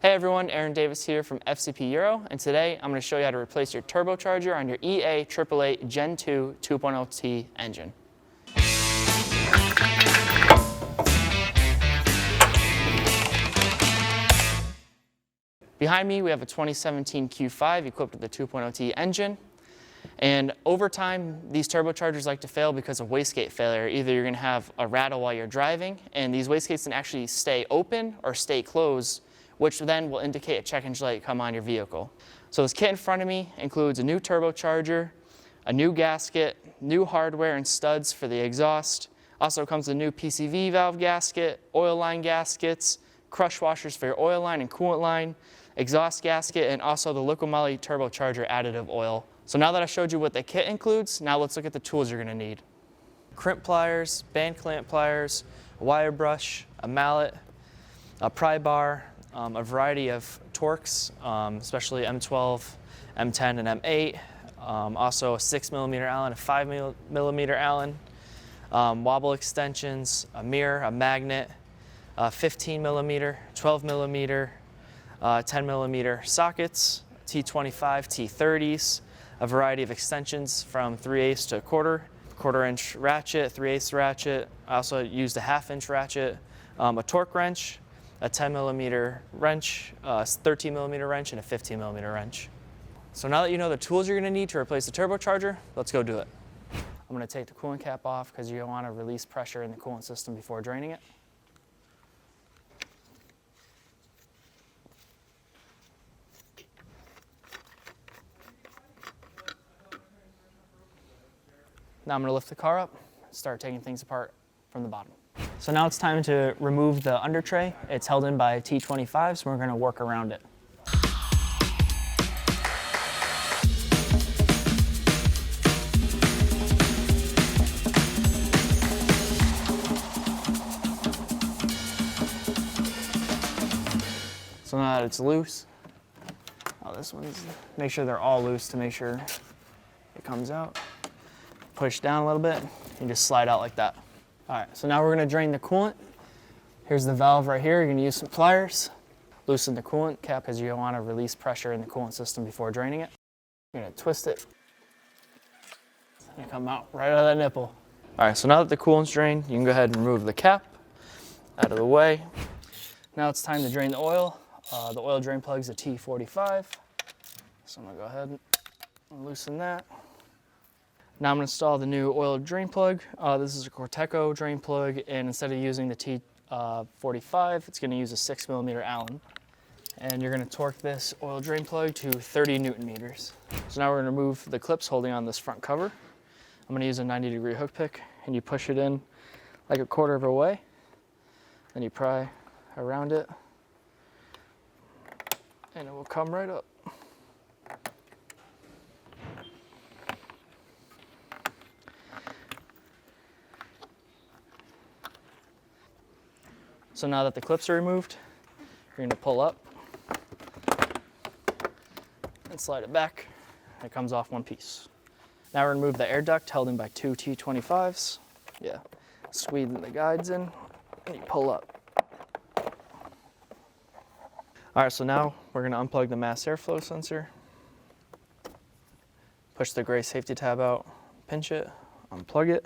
Hey everyone, Aaron Davis here from FCP Euro, and today I'm going to show you how to replace your turbocharger on your EA888 Gen 2 2.0T engine. Behind me we have a 2017 Q5 equipped with the 2.0T engine, and over time these turbochargers like to fail because of wastegate failure. Either you're going to have a rattle while you're driving, and these wastegates can actually stay open or stay closed, which then will indicate a check engine light come on your vehicle. So this kit in front of me includes a new turbocharger, a new gasket, new hardware and studs for the exhaust. Also comes a new PCV valve gasket, oil line gaskets, crush washers for your oil line and coolant line, exhaust gasket, and also the Liqui Moly turbocharger additive oil. So now that I showed you what the kit includes, now let's look at the tools you're going to need. Crimp pliers, band clamp pliers, a wire brush, a mallet, a pry bar, a variety of torques, especially M12, M10, and M8. Also a 6mm Allen, a 5mm Allen, wobble extensions, a mirror, a magnet, 15mm, 12mm, 10mm sockets, T25, T30s, a variety of extensions from 3/8 to quarter inch ratchet, 3/8 ratchet. I also used a 1/2 inch ratchet, a torque wrench, a 10mm wrench, a 13mm wrench, and a 15mm wrench. So now that you know the tools you're going to need to replace the turbocharger, let's go do it. I'm going to take the coolant cap off because you want to release pressure in the coolant system before draining it. Now I'm going to lift the car up and start taking things apart from the bottom. So now it's time to remove the undertray. It's held in by a T25, so we're going to work around it. So now that it's loose, make sure they're all loose to make sure it comes out. Push down a little bit, and just slide out like that. All right, so now we're gonna drain the coolant. Here's the valve right here. You're gonna use some pliers, loosen the coolant cap because you wanna release pressure in the coolant system before draining it. You're gonna twist it, and come out right out of that nipple. All right, so now that the coolant's drained, you can go ahead and remove the cap out of the way. Now it's time to drain the oil. The oil drain plug's a T45. So I'm gonna go ahead and loosen that. Now I'm going to install the new oil drain plug. This is a Corteco drain plug, and instead of using the T45, it's going to use a 6mm Allen. And you're going to torque this oil drain plug to 30 Newton meters. So now we're going to remove the clips holding on this front cover. I'm going to use a 90-degree hook pick, and you push it in like a quarter of a way. Then you pry around it, and it will come right up. So now that the clips are removed, you're going to pull up and slide it back. It comes off one piece. Now we're going to remove the air duct held in by two T25s. Yeah, squeeze the guides in and you pull up. All right, so now we're going to unplug the mass airflow sensor. Push the gray safety tab out, pinch it, unplug it.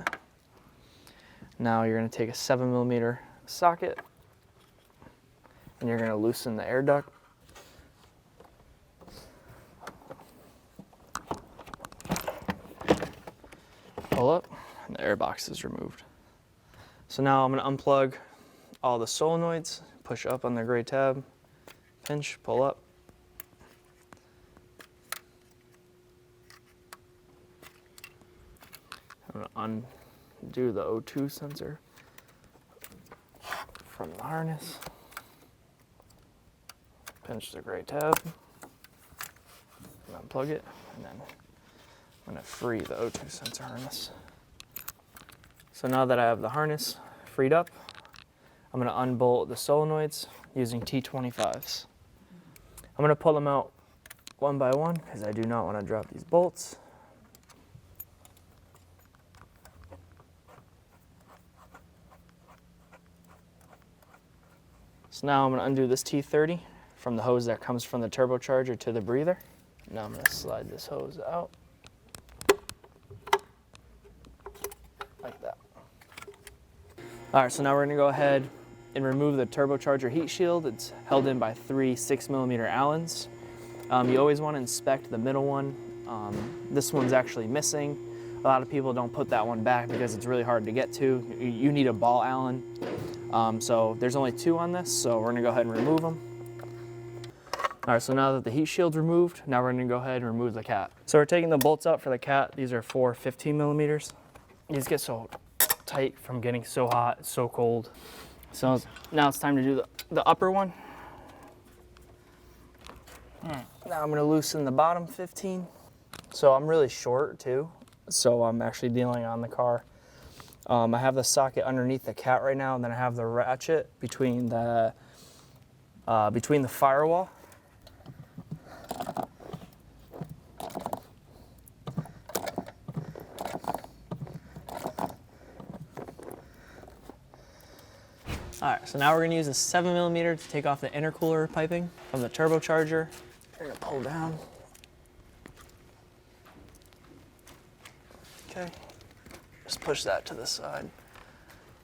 Now you're going to take a 7mm socket, and you're going to loosen the air duct. Pull up, and the air box is removed. So now I'm going to unplug all the solenoids, push up on the gray tab, pinch, pull up. I'm going to undo the O2 sensor from the harness. Pinch the gray tab, and unplug it, and then I'm going to free the O2 sensor harness. So now that I have the harness freed up, I'm going to unbolt the solenoids using T25s. I'm going to pull them out one by one because I do not want to drop these bolts. So now I'm going to undo this T30 from the hose that comes from the turbocharger to the breather. Now I'm gonna slide this hose out. Like that. All right, so now we're gonna go ahead and remove the turbocharger heat shield. It's held in by 3 6mm Allens. You always wanna inspect the middle one. This one's actually missing. A lot of people don't put that one back because it's really hard to get to. You need a ball Allen. So there's only 2 on this, so we're gonna go ahead and remove them. All right, so now that the heat shield's removed, now we're gonna go ahead and remove the cat. So we're taking the bolts out for the cat. These are 4 15mm. These get so tight from getting so hot, so cold. So now it's time to do the upper one. Now I'm gonna loosen the bottom 15. So I'm really short too, so I'm actually dealing on the car. I have the socket underneath the cat right now, and then I have the ratchet between the firewall. All right, so now we're gonna use a 7mm to take off the intercooler piping from the turbocharger. We're gonna pull down. Okay, just push that to the side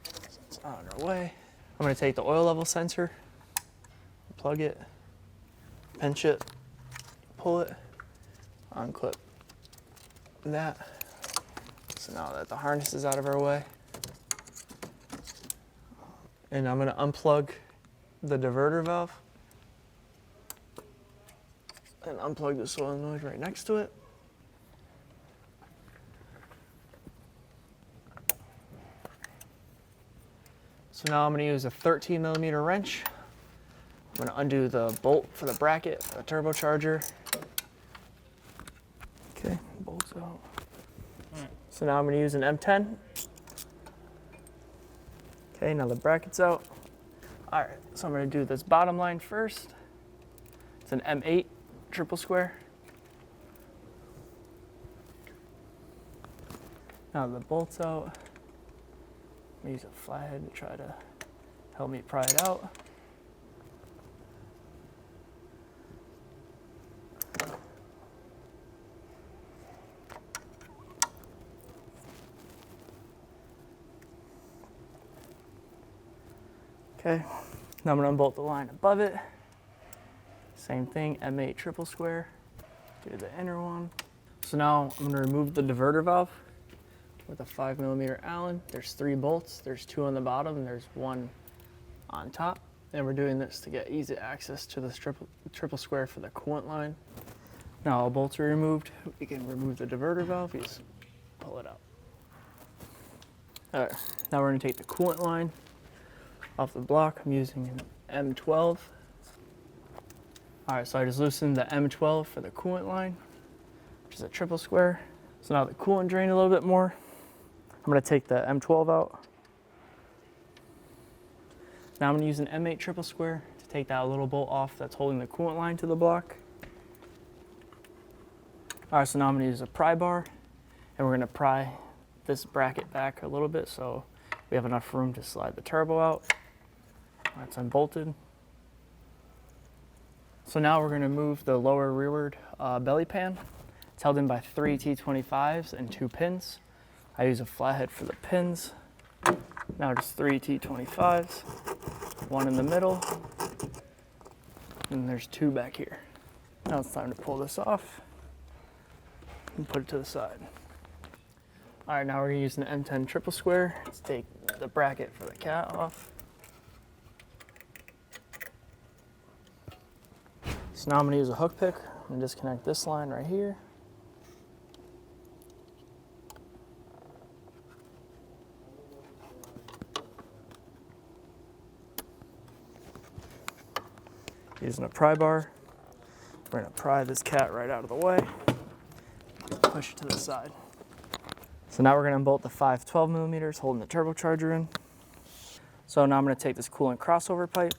so it's not in our way. I'm gonna take the oil level sensor, plug it, pinch it, pull it, unclip that. So now that the harness is out of our way, and I'm gonna unplug the diverter valve and unplug the solenoid right next to it. So now I'm gonna use a 13mm wrench. I'm gonna undo the bolt for the bracket for the turbocharger. Okay, bolts out. So now I'm gonna use an M10. Okay, now the bracket's out. All right, so I'm gonna do this bottom line first. It's an M8 triple square. Now the bolt's out. I'm gonna use a flathead to try to help me pry it out. Okay, now I'm gonna unbolt the line above it. Same thing, M8 triple square. Do the inner one. So now I'm gonna remove the diverter valve with a 5mm Allen. There's 3 bolts. There's 2 on the bottom and there's 1 on top. And we're doing this to get easy access to the triple square for the coolant line. Now all bolts are removed. We can remove the diverter valve. You just pull it out. All right, now we're gonna take the coolant line off the block. I'm using an M12. All right, so I just loosened the M12 for the coolant line, which is a triple square. So now the coolant drained a little bit more. I'm gonna take the M12 out. Now I'm gonna use an M8 triple square to take that little bolt off that's holding the coolant line to the block. All right, so now I'm gonna use a pry bar, and we're gonna pry this bracket back a little bit so we have enough room to slide the turbo out. That's unbolted. So now we're gonna move the lower rearward belly pan. It's held in by 3 T25s and 2 pins. I use a flathead for the pins. Now just 3 T25s, 1 in the middle, and there's 2 back here. Now it's time to pull this off and put it to the side. All right, now we're gonna use an M10 triple square to take the bracket for the cat off. So now I'm gonna use a hook pick and disconnect this line right here. Using a pry bar, we're gonna pry this cat right out of the way, push it to the side. So now we're gonna unbolt the 5 12mm holding the turbocharger in. So now I'm gonna take this coolant crossover pipe,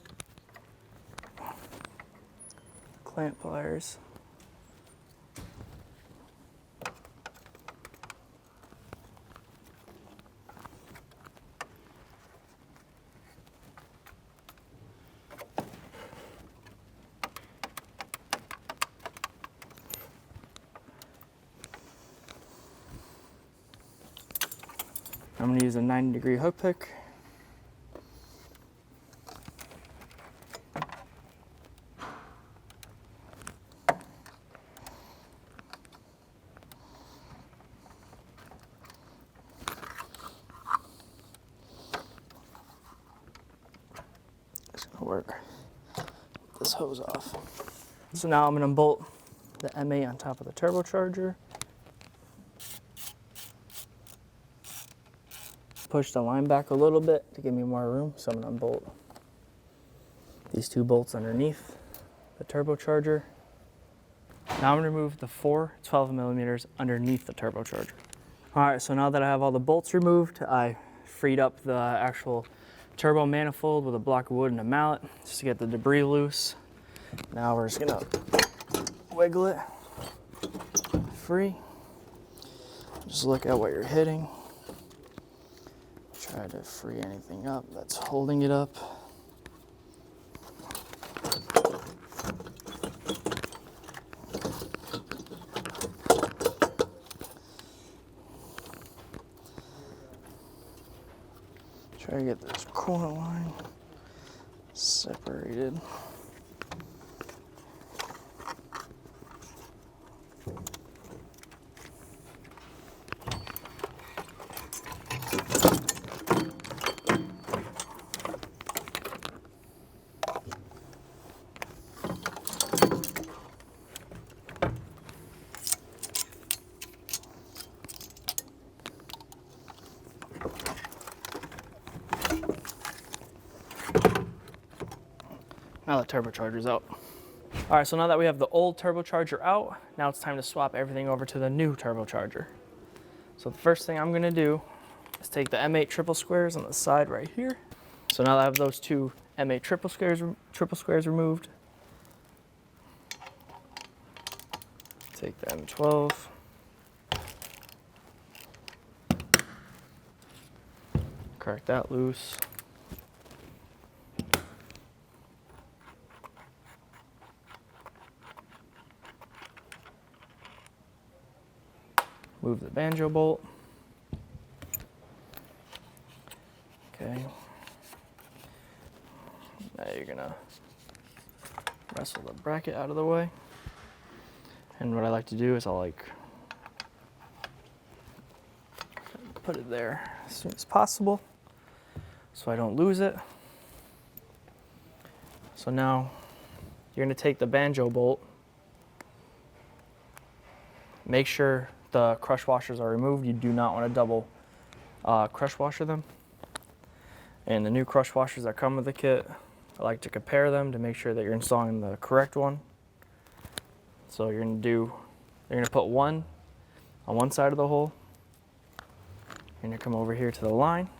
clamp pliers, I'm going to use a 90-degree hook pick. It's going to work. Get this hose off. So now I'm going to bolt the M8 on top of the turbocharger. Push the line back a little bit to give me more room, so I'm going to unbolt these two bolts underneath the turbocharger. Now I'm going to remove the 4 12mm underneath the turbocharger. Alright, so now that I have all the bolts removed, I freed up the actual turbo manifold with a block of wood and a mallet just to get the debris loose. Now we're just going to wiggle it free. Just look at what you're hitting. Try to free anything up that's holding it up. Try to get this coolant line separated. Now the turbocharger's out. All right, so now that we have the old turbocharger out, now it's time to swap everything over to the new turbocharger. So the first thing I'm gonna do is take the M8 triple squares on the side right here. So now that I have those two M8 triple squares removed, take the M12, crack that loose. Move the banjo bolt. Okay. Now you're gonna wrestle the bracket out of the way. And what I like to do is I'll like put it there as soon as possible so I don't lose it. So now you're gonna take the banjo bolt, make sure the crush washers are removed. You do not want to double crush washer them. And the new crush washers that come with the kit, I like to compare them to make sure that you're installing the correct one. So you're gonna put one on one side of the hole. You're gonna come over here to the line.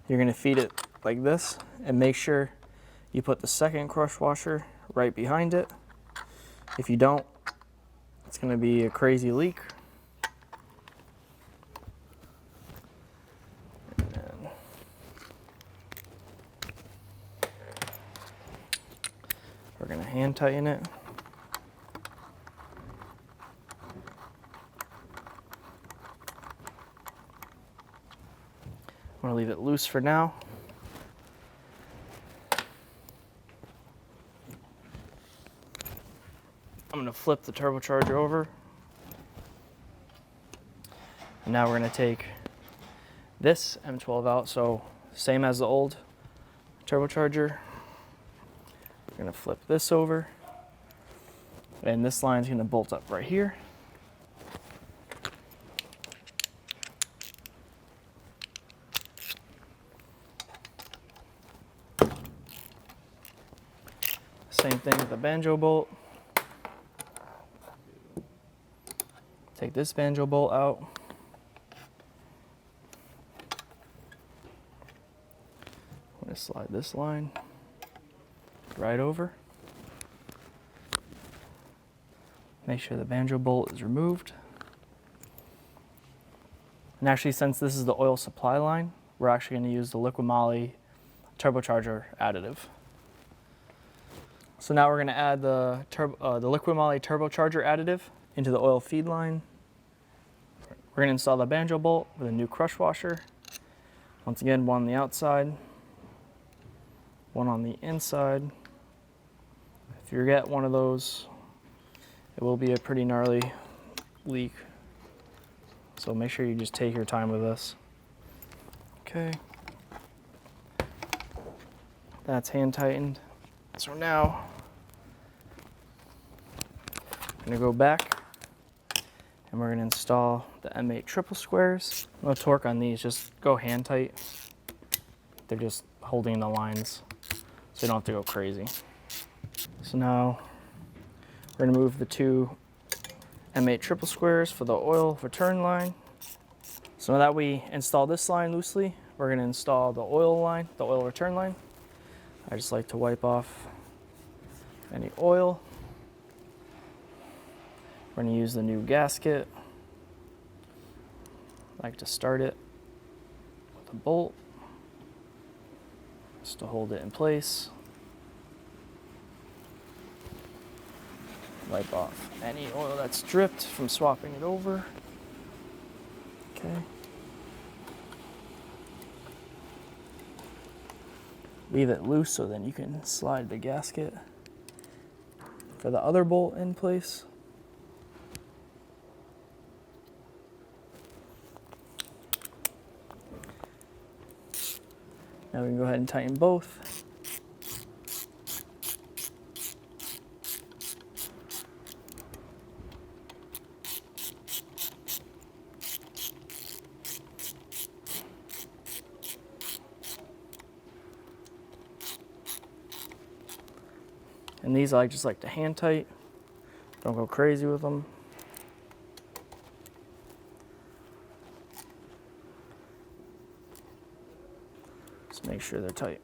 You're gonna feed it like this and make sure you put the second crush washer right behind it. If you don't, it's going to be a crazy leak. And then we're going to hand tighten it. I'm going to leave it loose for now. I'm going to flip the turbocharger over. And now we're going to take this M12 out, so same as the old turbocharger. We're going to flip this over. And this line is going to bolt up right here. Same thing with the banjo bolt. Take this banjo bolt out. I'm going to slide this line right over. Make sure the banjo bolt is removed. And actually, since this is the oil supply line, we're actually going to use the liquid moly turbocharger additive. So now we're going to add the liquid moly turbocharger additive into the oil feed line. We're going to install the banjo bolt with a new crush washer. Once again, one on the outside, one on the inside. If you get one of those, it will be a pretty gnarly leak. So make sure you just take your time with this. Okay. That's hand tightened. So now I'm gonna go back and we're gonna install the M8 triple squares. No torque on these, just go hand tight. They're just holding the lines so you don't have to go crazy. So now we're gonna move the two M8 triple squares for the oil return line. So now that we install this line loosely, we're gonna install the oil line, the oil return line. I just like to wipe off any oil. We're gonna use the new gasket. I like to start it with a bolt just to hold it in place. Wipe off any oil that's dripped from swapping it over. Okay. Leave it loose so then you can slide the gasket for the other bolt in place. Now we can go ahead and tighten both. And these I just like to hand tight. Don't go crazy with them. Just make sure they're tight.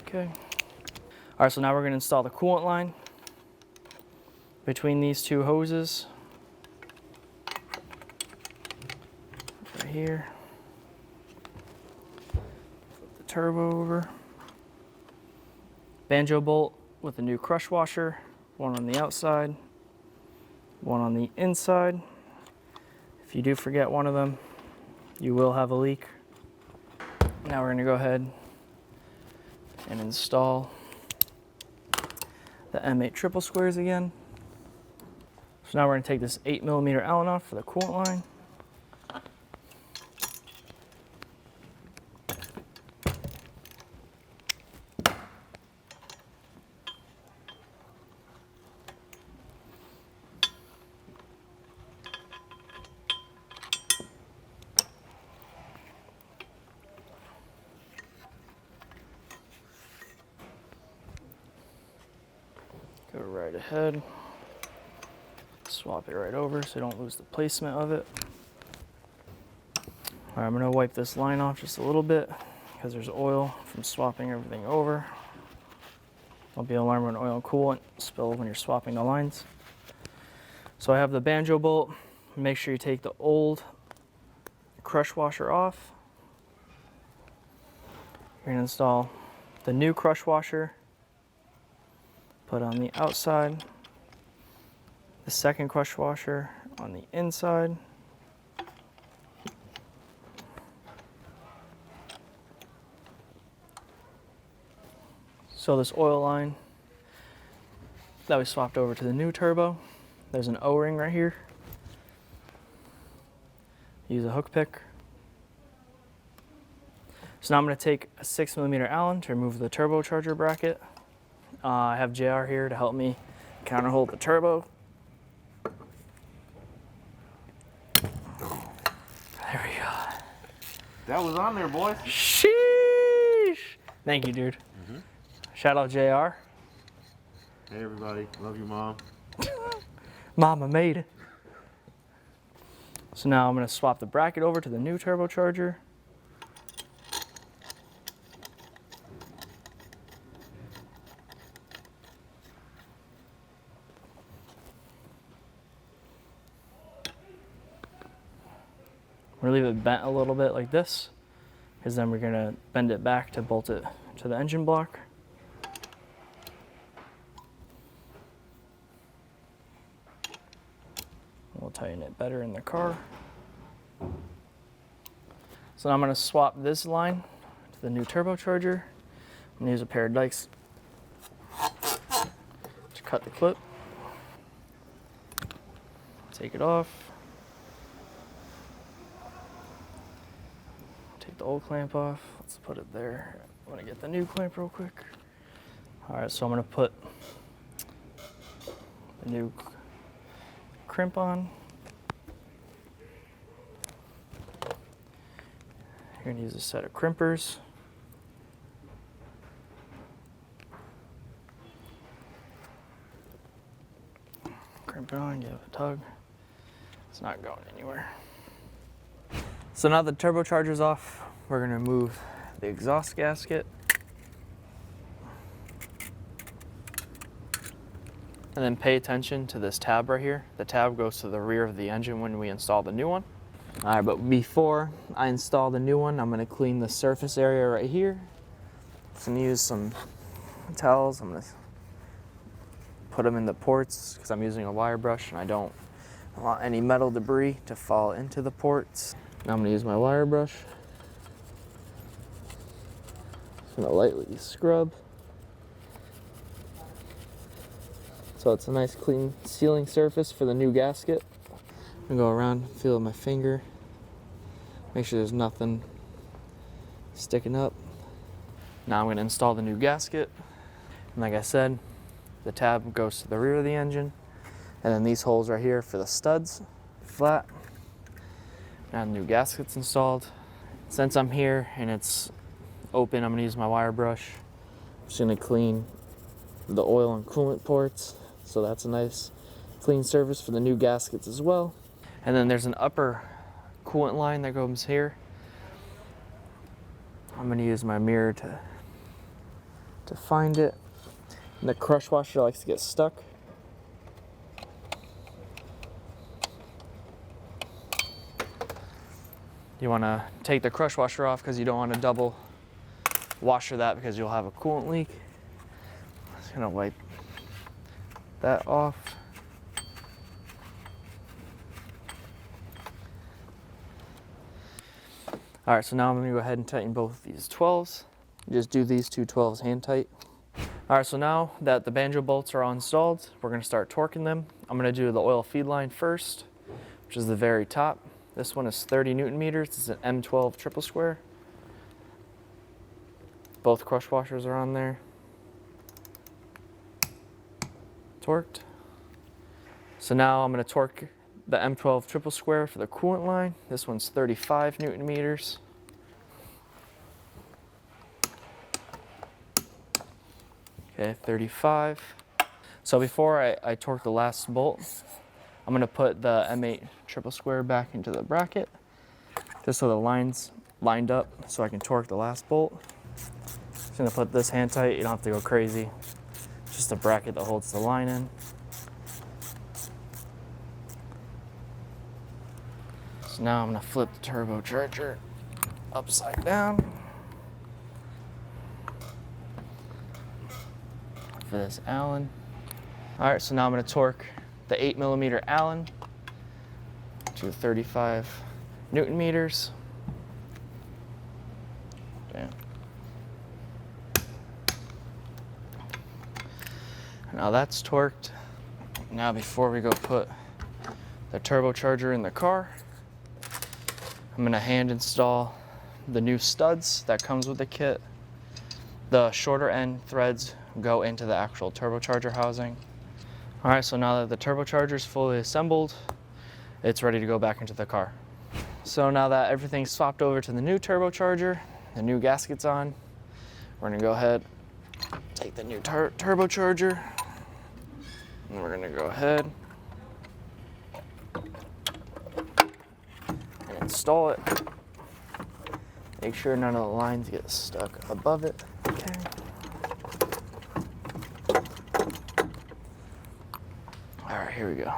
Okay. All right, so now we're going to install the coolant line between these two hoses. Right here. Flip the turbo over. Banjo bolt with a new crush washer, one on the outside, one on the inside. If you do forget one of them, you will have a leak. Now we're going to go ahead and install the M8 triple squares again. So now we're going to take this 8mm Allen off for the coolant line. Go right ahead, swap it right over so you don't lose the placement of it. All right, I'm gonna wipe this line off just a little bit because there's oil from swapping everything over. Don't be alarmed when oil and coolant spill when you're swapping the lines. So I have the banjo bolt. Make sure you take the old crush washer off. You're gonna install the new crush washer. Put on the outside, the second crush washer on the inside. So this oil line that we swapped over to the new turbo, there's an O-ring right here. Use a hook pick. So now I'm going to take a 6mm Allen to remove the turbocharger bracket. I have JR here to help me counterhold the turbo. There we go. That was on there, boys. Sheesh! Thank you, dude. Shout out JR. Hey, everybody. Love you, Mom. Mama made it. So now I'm going to swap the bracket over to the new turbocharger. We're gonna leave it bent a little bit like this, because then we're gonna bend it back to bolt it to the engine block. tighten it better in the car. So now I'm going to swap this line to the new turbocharger. I'm going to use a pair of dikes to cut the clip. Take it off. Take the old clamp off. Let's put it there. I'm going to get the new clamp real quick. All right, so I'm going to put the new crimp on. You're going to use a set of crimpers. Crimp it on, give it a tug. It's not going anywhere. So now the turbocharger's off, we're going to remove the exhaust gasket. And then pay attention to this tab right here. The tab goes to the rear of the engine when we install the new one. All right, but before I install the new one, I'm gonna clean the surface area right here. I'm gonna use some towels. I'm gonna put them in the ports because I'm using a wire brush and I don't want any metal debris to fall into the ports. Now I'm gonna use my wire brush. Just gonna lightly scrub. So it's a nice clean sealing surface for the new gasket. I'm gonna go around, feel with my finger, make sure there's nothing sticking up. Now I'm gonna install the new gasket. And like I said, the tab goes to the rear of the engine. And then these holes right here for the studs, flat. Now the new gasket's installed. Since I'm here and it's open, I'm gonna use my wire brush. I'm just gonna clean the oil and coolant ports. So that's a nice clean surface for the new gaskets as well. And then there's an upper coolant line that goes here. I'm gonna use my mirror to find it. And the crush washer likes to get stuck. You wanna take the crush washer off because you don't want to double washer that because you'll have a coolant leak. Just gonna wipe that off. All right, so now I'm gonna go ahead and tighten both of these 12s. Just do these two 12s hand tight. All right, so now that the banjo bolts are all installed, we're gonna start torquing them. I'm gonna do the oil feed line first, which is the very top. This one is 30 Newton meters. It's an M12 triple square. Both crush washers are on there. Torqued. So now I'm going to torque the M12 triple square for the coolant line. This one's 35 Newton meters. Okay, 35. So before I torque the last bolt, I'm going to put the M8 triple square back into the bracket, just so the line's lined up so I can torque the last bolt. Just going to put this hand tight. You don't have to go crazy. Just a bracket that holds the line in. So now I'm gonna flip the turbocharger upside down for this Allen. All right, so now I'm gonna torque the 8mm Allen to 35 Newton meters. Damn. Now that's torqued. Now before we go put the turbocharger in the car, I'm gonna hand install the new studs that comes with the kit. The shorter end threads go into the actual turbocharger housing. All right, so now that the turbocharger is fully assembled, it's ready to go back into the car. So now that everything's swapped over to the new turbocharger, the new gasket's on, we're gonna go ahead, take the new turbocharger, and we're gonna go ahead and install it. Make sure none of the lines get stuck above it. Okay. All right, here we go.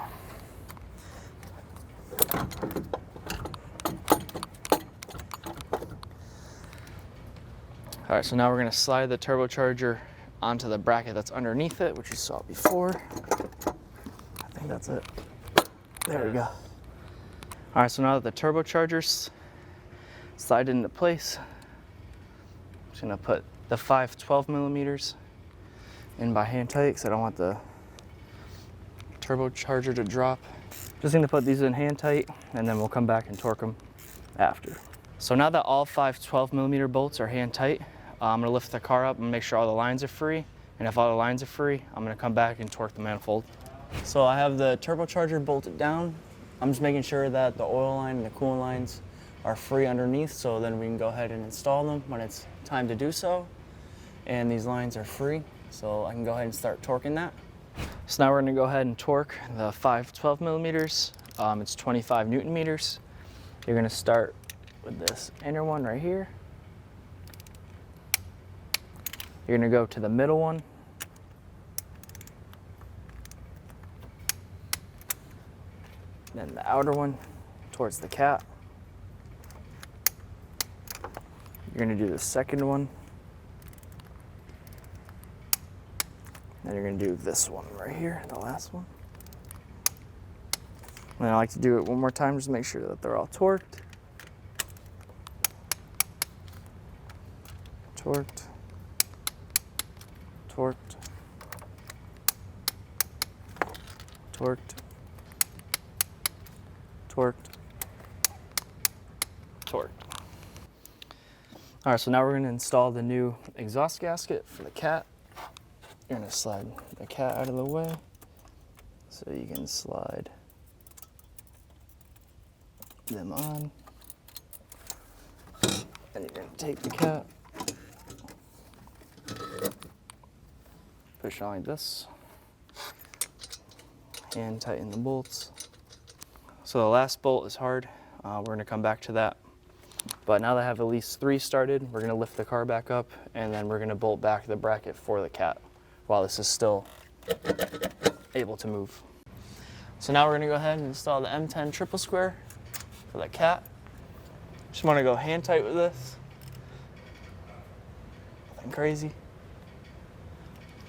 All right, so now we're gonna slide the turbocharger onto the bracket that's underneath it, which you saw before. I think that's it. There we go. All right, so now that the turbochargers slide into place, I'm just gonna put the 5 12mm in by hand tight because I don't want the turbocharger to drop. Just gonna put these in hand tight and then we'll come back and torque them after. So now that all 5 12mm bolts are hand tight, I'm gonna lift the car up and make sure all the lines are free. And if all the lines are free, I'm gonna come back and torque the manifold. So I have the turbocharger bolted down. I'm just making sure that the oil line and the coolant lines are free underneath, so then we can go ahead and install them when it's time to do so. And these lines are free, so I can go ahead and start torquing that. So now we're gonna go ahead and torque the 5 12mm. It's 25 Newton meters. You're gonna start with this inner one right here. You're gonna go to the middle one. Then the outer one towards the cat. You're gonna do the second one. Then you're gonna do this one right here, the last one. And I like to do it one more time just to make sure that they're all torqued. Torqued. Torqued. Torqued. Torqued. Torqued. All right, so now we're gonna install the new exhaust gasket for the cat. You're gonna slide the cat out of the way so you can slide them on. And you're gonna take the cat, push on like this, and tighten the bolts. So the last bolt is hard. We're gonna come back to that. But now that I have at least 3 started, we're gonna lift the car back up and then we're gonna bolt back the bracket for the cat while this is still able to move. So now we're gonna go ahead and install the M10 triple square for the cat. Just wanna go hand tight with this. Nothing crazy.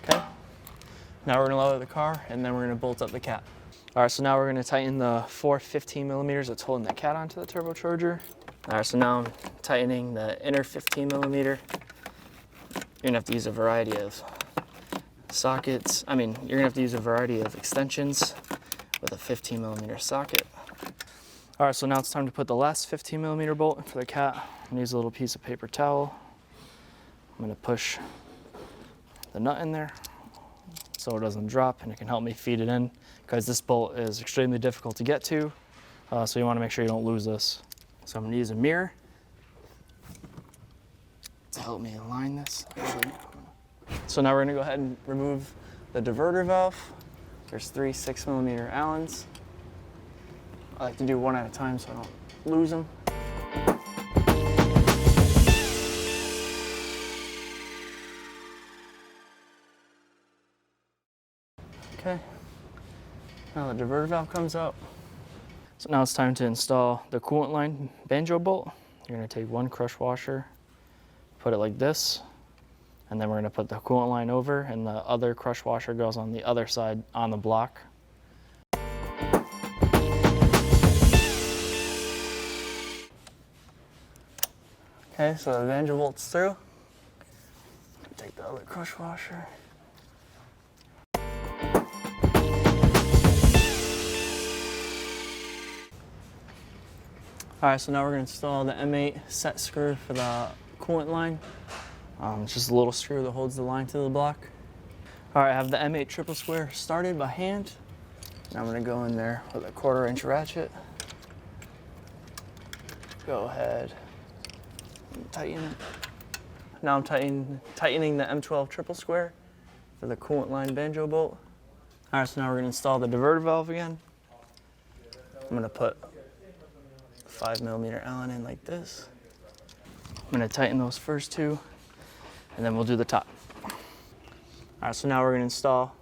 Okay. Now we're gonna lower the car and then we're gonna bolt up the cat. All right, so now we're gonna tighten the 4 15mm that's holding the cat onto the turbocharger. All right, so now I'm tightening the inner 15mm. You're gonna have to use a variety of sockets. You're gonna have to use a variety of extensions with a 15mm socket. All right, so now it's time to put the last 15mm bolt for the cat. I'm gonna use a little piece of paper towel. I'm gonna push the nut in there so it doesn't drop, and it can help me feed it in because this bolt is extremely difficult to get to. So you wanna make sure you don't lose this. So I'm gonna use a mirror to help me align this. So now we're gonna go ahead and remove the diverter valve. There's 3 6mm Allens. I like to do one at a time so I don't lose them. Okay, now the diverter valve comes out. So now it's time to install the coolant line banjo bolt. You're gonna take one crush washer, put it like this, and then we're gonna put the coolant line over, and the other crush washer goes on the other side on the block. Okay, so the banjo bolt's through. Take the other crush washer. All right, so now we're gonna install the M8 set screw for the coolant line. It's just a little screw that holds the line to the block. All right, I have the M8 triple square started by hand. Now I'm gonna go in there with a 1/4 inch ratchet. Go ahead and tighten it. Now I'm tightening the M12 triple square for the coolant line banjo bolt. All right, so now we're gonna install the diverter valve again. I'm gonna put 5mm Allen in like this. I'm gonna tighten those first 2, and then we'll do the top. All right, so now we're gonna install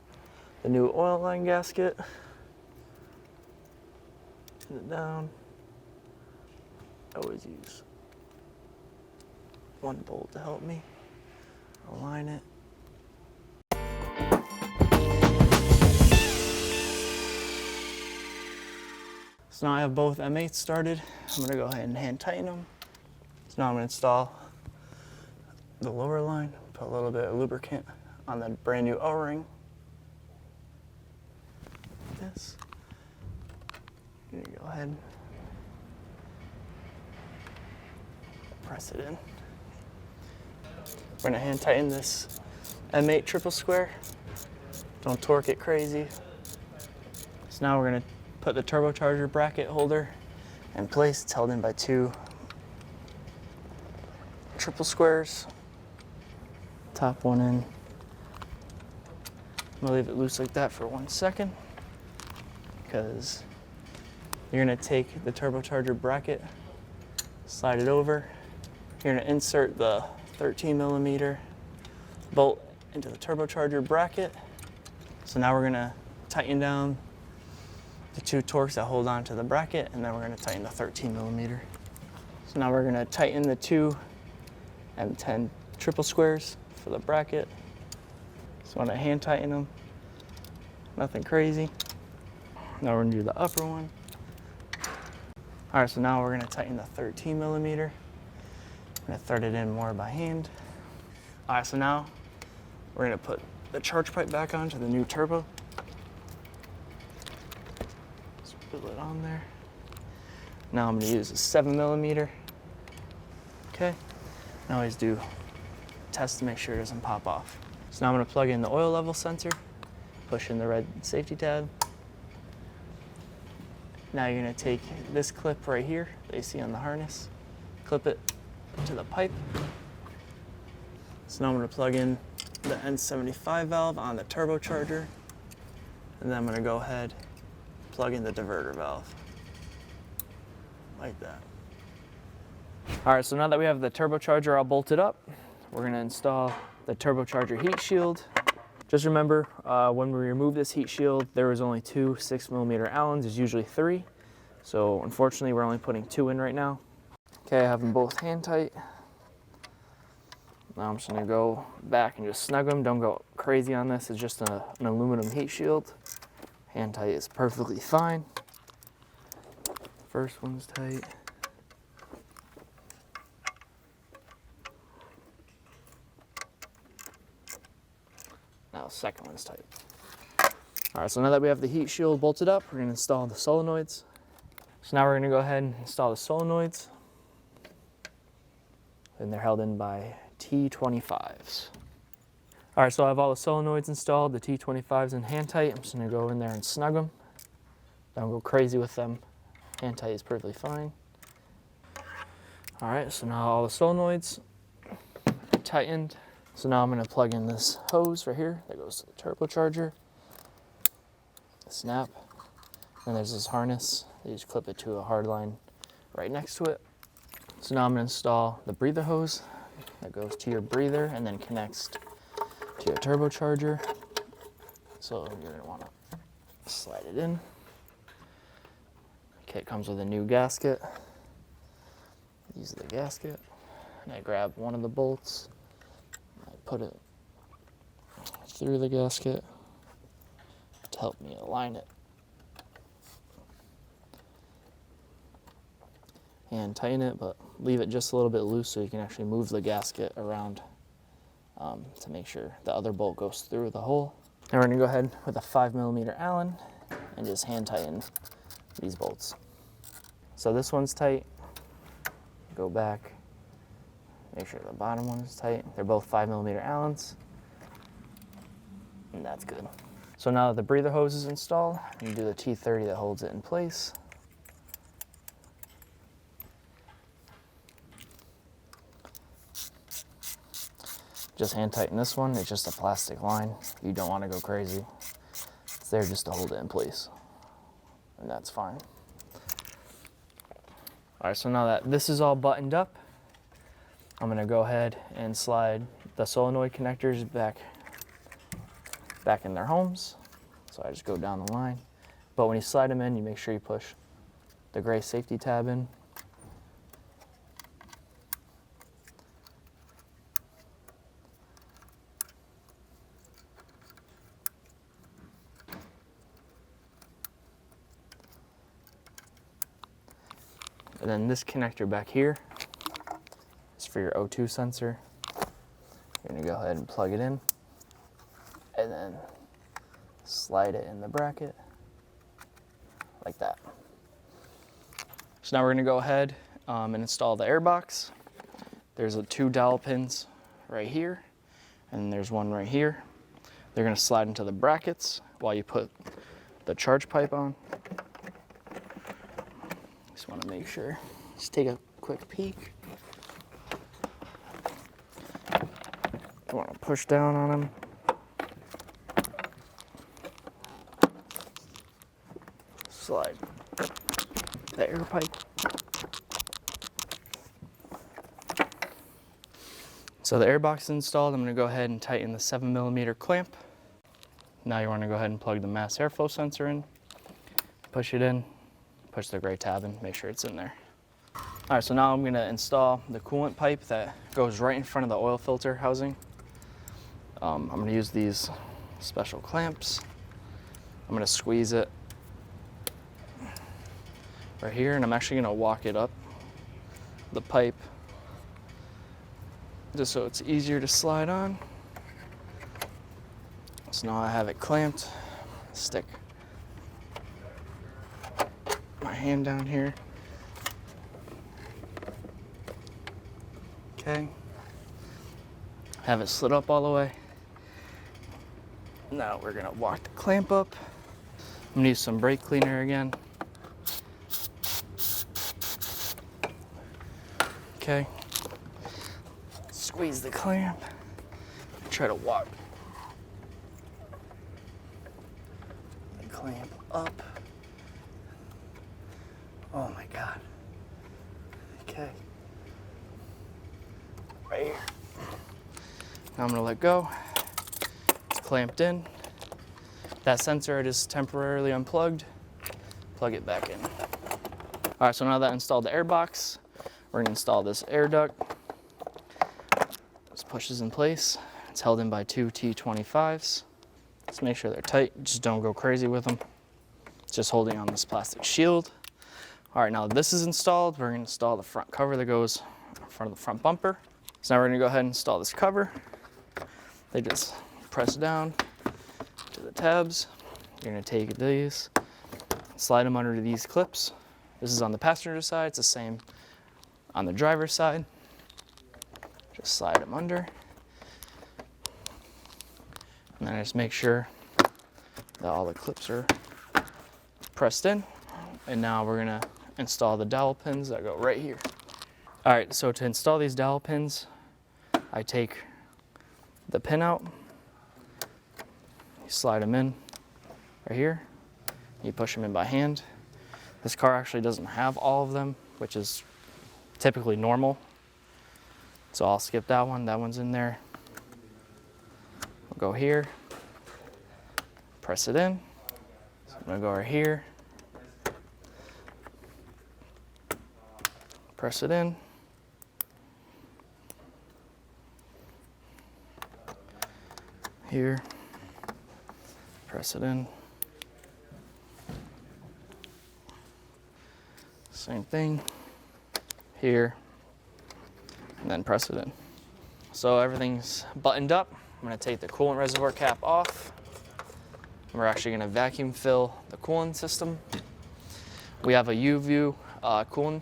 the new oil line gasket. Put it down. I always use one bolt to help me align it. So now I have both M8s started. I'm gonna go ahead and hand tighten them. So now I'm gonna install the lower line, put a little bit of lubricant on the brand new O-ring. This. I'm gonna go ahead, press it in. We're gonna hand tighten this M8 triple square. Don't torque it crazy. So now we're gonna put the turbocharger bracket holder in place. It's held in by 2 triple squares. Top one in. I'm gonna leave it loose like that for 1 second, because you're gonna take the turbocharger bracket, slide it over. You're gonna insert the 13mm bolt into the turbocharger bracket. So now we're gonna tighten down the 2 Torx that hold on to the bracket, and then we're gonna tighten the 13mm. So now we're gonna tighten the 2 M10 triple squares for the bracket. So I'm gonna hand tighten them, nothing crazy. Now we're gonna do the upper one. All right, so now we're gonna tighten the 13mm. I'm gonna thread it in more by hand. All right, so now we're gonna put the charge pipe back onto the new turbo. Just put it on there. Now I'm gonna use a 7mm. Okay, I always do test to make sure it doesn't pop off. So now I'm gonna plug in the oil level sensor, push in the red safety tab. Now you're gonna take this clip right here that you see on the harness, clip it to the pipe. So now I'm gonna plug in the N75 valve on the turbocharger, and then I'm gonna go ahead, plug in the diverter valve, like that. All right, so now that we have the turbocharger all bolted up, we're gonna install the turbocharger heat shield. Just remember, when we remove this heat shield, there was only 2 6mm Allens. There's usually 3. So unfortunately, we're only putting 2 in right now. Okay, I have them both hand tight. Now I'm just gonna go back and just snug them. Don't go crazy on this. It's just an aluminum heat shield. Hand tight is perfectly fine. First one's tight. Now the second one's tight. All right, so now that we have the heat shield bolted up, we're gonna install the solenoids. So now we're gonna go ahead and install the solenoids. And they're held in by T25s. All right, so I have all the solenoids installed, the T25s in hand tight. I'm just gonna go in there and snug them. Don't go crazy with them. Hand tight is perfectly fine. All right, so now all the solenoids are tightened. So now I'm gonna plug in this hose right here that goes to the turbocharger. Snap. And there's this harness. You just clip it to a hard line right next to it. So now I'm gonna install the breather hose that goes to your breather and then connects to your turbocharger. So you're gonna wanna slide it in. Okay, it comes with a new gasket. Use the gasket. And I grab one of the bolts. I put it through the gasket to help me align it. And tighten it, but leave it just a little bit loose so you can actually move the gasket around to make sure the other bolt goes through the hole. And we're gonna go ahead with a 5mm Allen and just hand tighten these bolts. So this one's tight. Go back, make sure the bottom one is tight. They're both 5mm Allens, and that's good. So now that the breather hose is installed, you do the T30 that holds it in place. Just hand tighten this one. It's just a plastic line. You don't want to go crazy. It's there just to hold it in place, and that's fine. All right, so now that this is all buttoned up, I'm gonna go ahead and slide the solenoid connectors back in their homes. So I just go down the line. But when you slide them in, you make sure you push the gray safety tab in. And then this connector back here is for your O2 sensor. You're gonna go ahead and plug it in and then slide it in the bracket like that. So now we're gonna go ahead and install the air box. There's 2 dowel pins right here, and there's one right here. They're gonna slide into the brackets while you put the charge pipe on. Just wanna make sure, just take a quick peek. You wanna push down on them. Slide the air pipe. So the air box is installed. I'm gonna go ahead and tighten the 7mm clamp. Now you wanna go ahead and plug the mass airflow sensor in, push it in, push the gray tab in, make sure it's in there. All right, so now I'm gonna install the coolant pipe that goes right in front of the oil filter housing. I'm gonna use these special clamps. I'm gonna squeeze it right here, and I'm actually gonna walk it up the pipe just so it's easier to slide on. So now I have it clamped. Stick my hand down here. Okay. Have it slid up all the way. Now we're gonna walk the clamp up. I'm gonna use some brake cleaner again. Okay. Squeeze the clamp. Try to walk the clamp up. Oh my God. Okay. Right here. Now I'm gonna let go. It's clamped in. That sensor I just temporarily unplugged. Plug it back in. All right, so now that I installed the air box, we're gonna install this air duct. This pushes in place. It's held in by 2 T25s. Let's make sure they're tight. Just don't go crazy with them. It's just holding on this plastic shield. All right, now that this is installed, we're gonna install the front cover that goes in front of the front bumper. So now we're gonna go ahead and install this cover. They just press down to the tabs. You're gonna take these, slide them under these clips. This is on the passenger side. It's the same on the driver's side. Just slide them under. And then I just make sure that all the clips are pressed in. And now we're gonna install the dowel pins that go right here. All right, so to install these dowel pins, I take the pin out, you slide them in right here, you push them in by hand. This car actually doesn't have all of them, which is typically normal. So I'll skip that one, that one's in there. We'll go here, press it in. So I'm gonna go right here, press it in. Here, press it in. Same thing here, and then press it in. So everything's buttoned up. I'm gonna take the coolant reservoir cap off. We're actually gonna vacuum fill the coolant system. We have a U-View coolant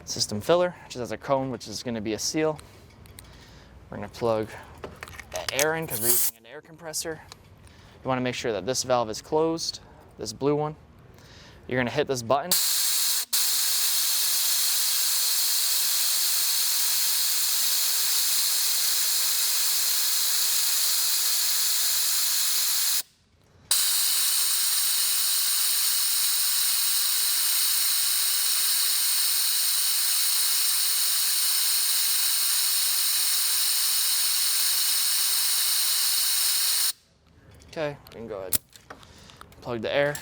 system filler, which has a cone, which is gonna be a seal. We're gonna plug the air in because we're using an air compressor. You wanna make sure that this valve is closed, this blue one. You're gonna hit this button. Okay, we can go ahead and plug the air.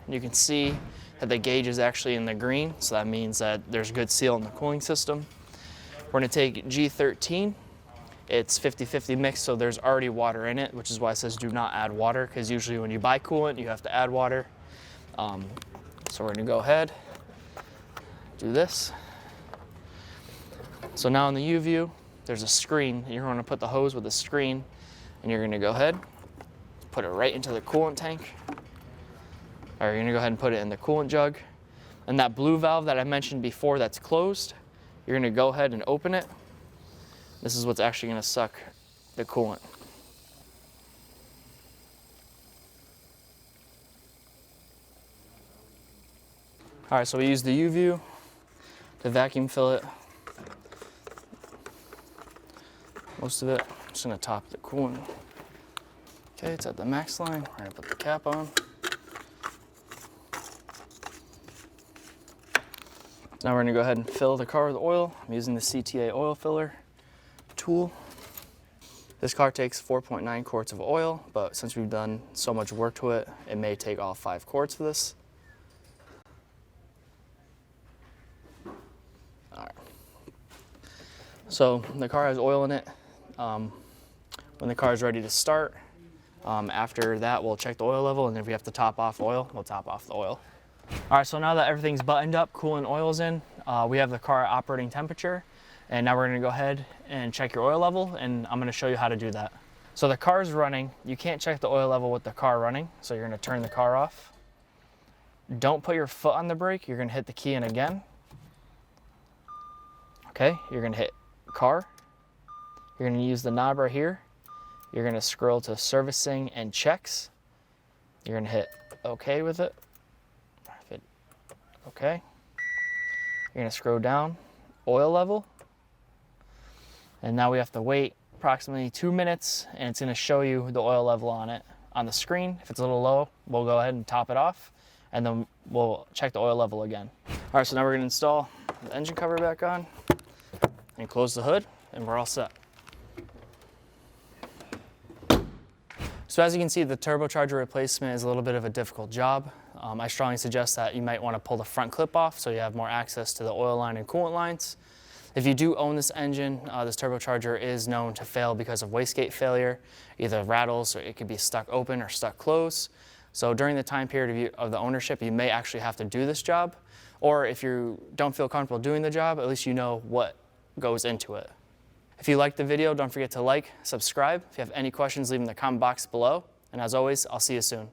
And you can see that the gauge is actually in the green, so that means that there's good seal in the cooling system. We're gonna take G13. It's 50-50 mix, so there's already water in it, which is why it says do not add water, because usually when you buy coolant, you have to add water. So we're gonna go ahead, do this. So now in the U view, there's a screen. You're going to put the hose with the screen, and you're going to go ahead, put it right into the coolant tank. Or you're going to go ahead and put it in the coolant jug. And that blue valve that I mentioned before that's closed, you're going to go ahead and open it. This is what's actually going to suck the coolant. All right, so we use the U view to vacuum fill it. Most of it, I'm just gonna top the coolant. Okay, it's at the max line. We're gonna put the cap on. Now we're gonna go ahead and fill the car with oil. I'm using the CTA oil filler tool. This car takes 4.9 quarts of oil, but since we've done so much work to it, it may take all 5 quarts of this. All right. So the car has oil in it. When the car is ready to start, after that we'll check the oil level, and if we have to top off oil, we'll top off the oil. All right, so now that everything's buttoned up, coolant oil's in, we have the car at operating temperature, and now we're gonna go ahead and check your oil level, and I'm gonna show you how to do that. So the car's running. You can't check the oil level with the car running, so you're gonna turn the car off. Don't put your foot on the brake. You're gonna hit the key in again. Okay, you're gonna hit car. You're gonna use the knob right here. You're gonna scroll to servicing and checks. You're gonna hit okay with it. Okay. You're gonna scroll down, oil level. And now we have to wait approximately 2 minutes, and it's gonna show you the oil level on it on the screen. If it's a little low, we'll go ahead and top it off, and then we'll check the oil level again. All right, so now we're gonna install the engine cover back on and close the hood, and we're all set. So as you can see, the turbocharger replacement is a little bit of a difficult job. I strongly suggest that you might want to pull the front clip off so you have more access to the oil line and coolant lines. If you do own this engine, this turbocharger is known to fail because of wastegate failure, either rattles or it could be stuck open or stuck closed. So during the time period of the ownership, you may actually have to do this job. Or if you don't feel comfortable doing the job, at least you know what goes into it. If you liked the video, don't forget to like, subscribe. If you have any questions, leave them in the comment box below. And as always, I'll see you soon.